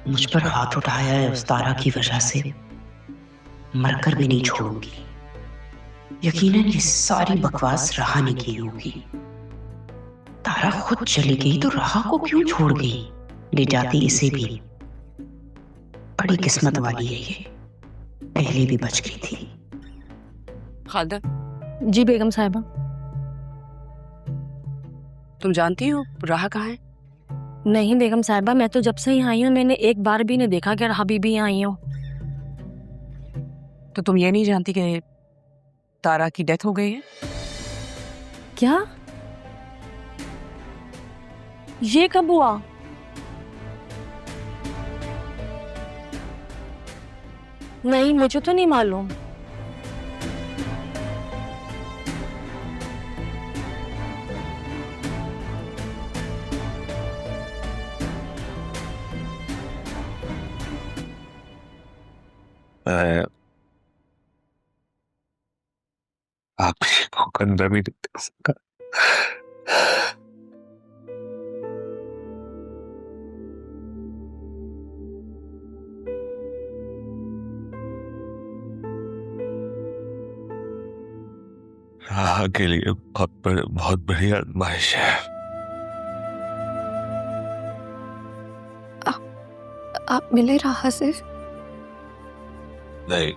मुझ पर हाथ उठाया है उस तारा की वजह से, मरकर भी नहीं छोड़ूंगी। यकीनन ये सारी बकवास राहा ने की होगी। तारा खुद चली गई तो राहा को क्यों छोड़ गई? ले जाती इसे भी। बड़ी किस्मत वाली है ये, पहले भी बच गई थी। खालदा, जी बेगम साहिबा। तुम जानती हो राहा कहाँ है? नहीं बेगम साहिबा, मैं तो जब से यहाँ आई हूँ मैंने एक बार भी नहीं देखा कि राहा बीबी यहाँ आई हो। तो तुम ये नहीं जानती कि तारा की डेथ हो गई है? क्या? ये कब हुआ? नहीं, मुझे तो नहीं मालूम। आपको कंधा भी नहीं दे सका। राह के लिए बहुत बड़ी आजमाइश है। आप मिले राहा से? नहीं,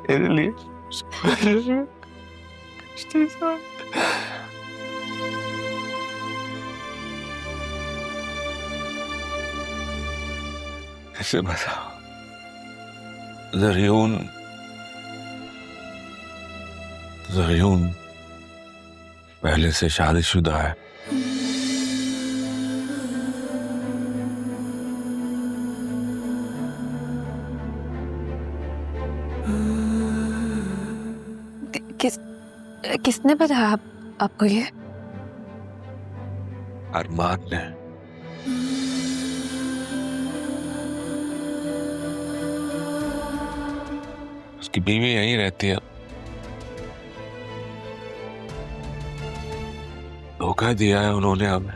मेरे लिए ऐसे बताओ, ज़रियून पहले से शादीशुदा है। किसने बताया आपको ये? अरमान ने। उसकी बीवी यहीं रहती है। धोखा दिया है उन्होंने हमें।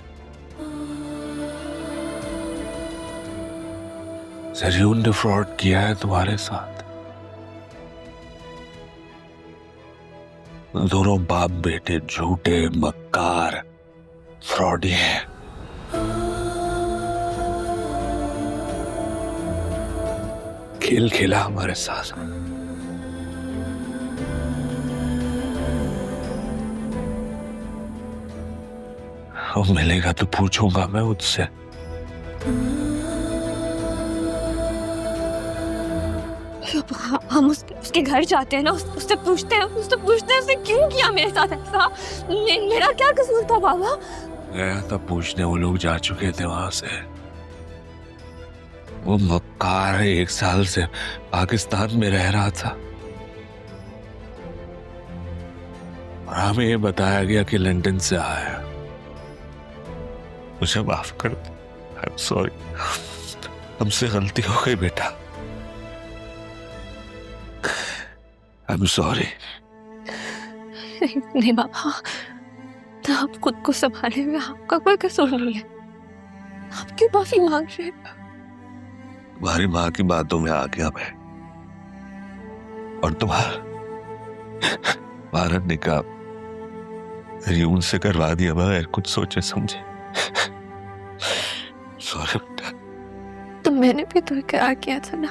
ज़रियून ने फ्रॉड किया है तुम्हारे साथ। दोनों बाप बेटे झूठे मक्कार फ्रॉडी हैं। खेल खेला हमारे साथ। अब मिलेगा तो पूछूंगा मैं उससे। हम उसके घर जाते हैं ना, उससे पूछते हैं उसने क्यों किया मेरे साथ ऐसा। मेरा क्या कसूर था बाबा? गया था पूछने, वो लोग जा चुके थे वहां से। वो मक्कार 1 साल से पाकिस्तान में रह रहा था और हमें ये बताया गया कि लंदन से आया है। मुझे माफ कर दो, आई एम सॉरी। हमसे गलती हो गई बेटा, आई एम सॉरी। नहीं बाबा, तो आप खुद को संभाले हुए, आपका कोई कसूर नहीं है। आप क्यों माफी मांग रहे हैं? तुम्हारी माँ की बातों में आ गया मैं, और तुम्हारा निकाह ज़रियून से करवा दिया बगैर कुछ सोचे समझे। सॉरी बेटा। तो मैंने भी तो इकरार किया था ना।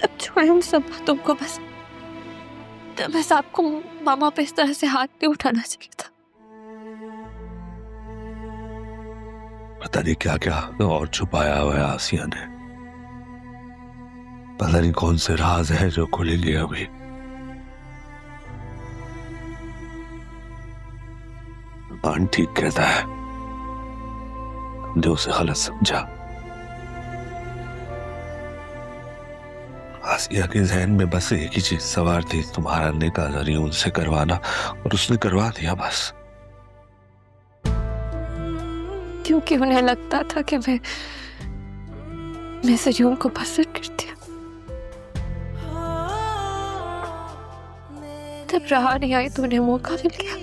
अब छोड़े उन सब बातों को। बस आपको मामा पे इस तरह से हाथ नहीं उठाना चाहिए था। पता नहीं क्या क्या और छुपाया हुआ है आसिया ने। पता नहीं कौन से राज है जो खुलेंगे अभी। मान ठीक कहता है, हमने उसे गलत समझा। आसिया के जहन में बस एक ही चीज सवार थी, तुम्हारा निकाह ज़रियून से करवाना, और उसने करवा दिया बस। क्योंकि उन्हें लगता था कि मैं ज़रियून को पसंद करती हूँ। तब रहा नहीं आई तो उन्हें मौका मिल गया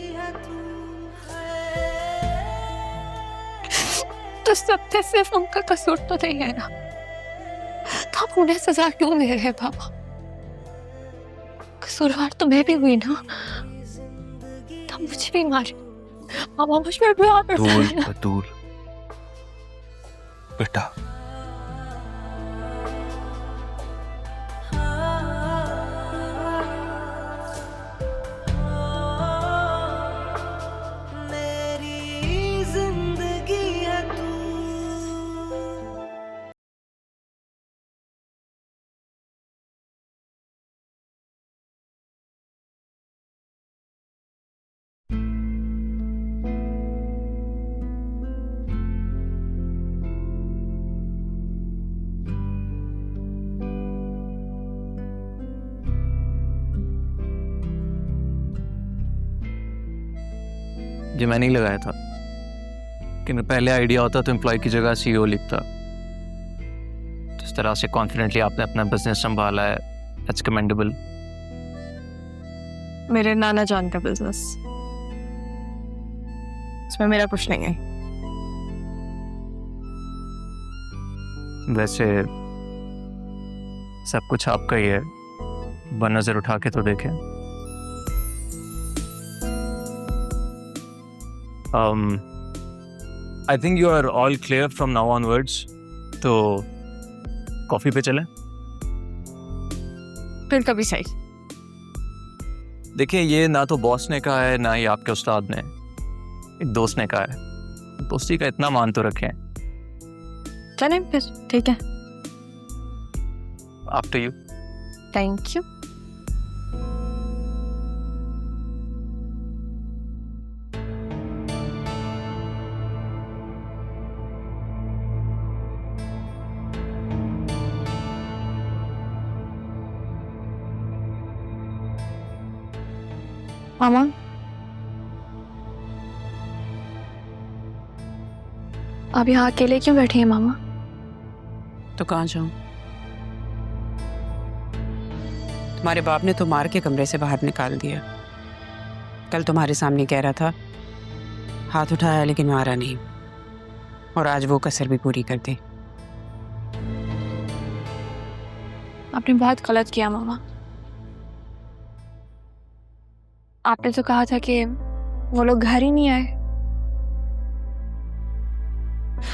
तो सब थे, सिर्फ उनका कसूर तो नहीं है ना, तो आप उन्हें सजा क्यों दे रहे हैं पापा? कसूरवार तो मैं भी हुई ना, तब मुझे भी मारे पापा, मुझ पर भी आप बतूल बेटा, ये मैं नहीं लगाया था कि मैं पहले आइडिया होता तो एम्प्लॉय की जगह सीईओ लिखता। जिस तरह से कॉन्फिडेंटली आपने अपना बिजनेस संभाला है, दैट्स कमेंडेबल। मेरे नाना जान का बिजनेस, इसमें मेरा कुछ नहीं है। वैसे सब कुछ आपका ही है, नजर उठा के तो देखें। I think you are all clear from now onwards. तो कॉफी पे चलें? फिर कभी सही। देखिए, ये ना तो बॉस ने कहा है ना ही आपके उस्ताद ने, एक दोस्त ने कहा है। दोस्ती का इतना मान तो रखें। चलें फिर, ठीक है। After you. Thank you. मामा, आप यहाँ अकेले क्यों बैठी हैं मामा? तो कहाँ जाऊं? तुम्हारे बाप ने तो मार के कमरे से बाहर निकाल दिया। कल तुम्हारे सामने कह रहा था, हाथ उठाया लेकिन मारा नहीं, और आज वो कसर भी पूरी कर दी। आपने बहुत गलत किया मामा। आपने तो कहा था कि वो लोग घर ही नहीं आए।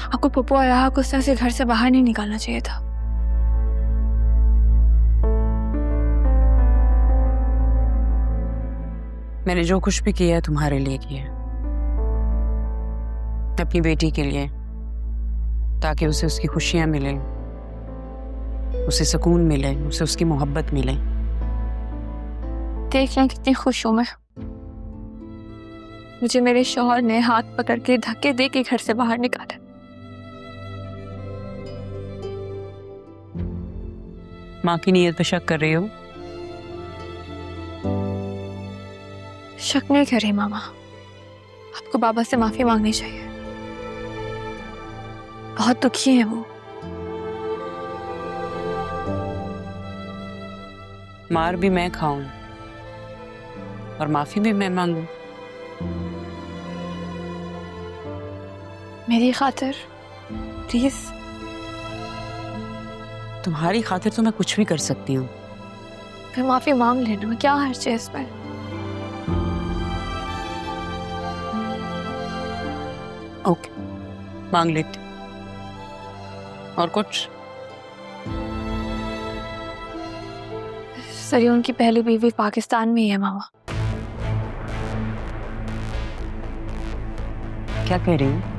आपको पप्पू और राहा को उस तरह से घर से बाहर नहीं निकालना चाहिए था। मैंने जो कुछ भी किया है तुम्हारे लिए किया, अपनी बेटी के लिए, ताकि उसे उसकी खुशियां मिले, उसे सुकून मिले, उसे उसकी मोहब्बत मिले। देख लें कितनी खुश हूं मैं। मुझे मेरे शौहर ने हाथ पकड़ के धक्के दे के घर से बाहर निकाला। माँ की नीयत पे शक कर रही हो? शक नहीं कर रही मामा, आपको बाबा से माफी मांगनी चाहिए। बहुत दुखी है वो। मार भी मैं खाऊं और माफी भी मैं मांगूं? मेरी खातिर प्लीज। तुम्हारी खातिर तो मैं कुछ भी कर सकती हूँ। फिर माफी मांग लेना में क्या हर्ज है इसमें? ओके, मांग लेते। और कुछ? सरियों की पहली बीवी पाकिस्तान में ही है मामा। क्या कह रही हूँ?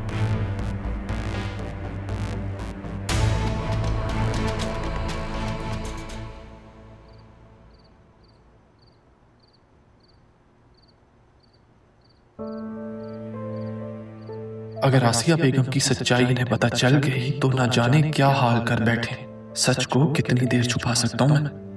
अगर आसिया बेगम की सच्चाई इन्हें पता चल गई तो न जाने क्या हाल कर बैठे। सच को कितनी देर छुपा सकता हूं मैं।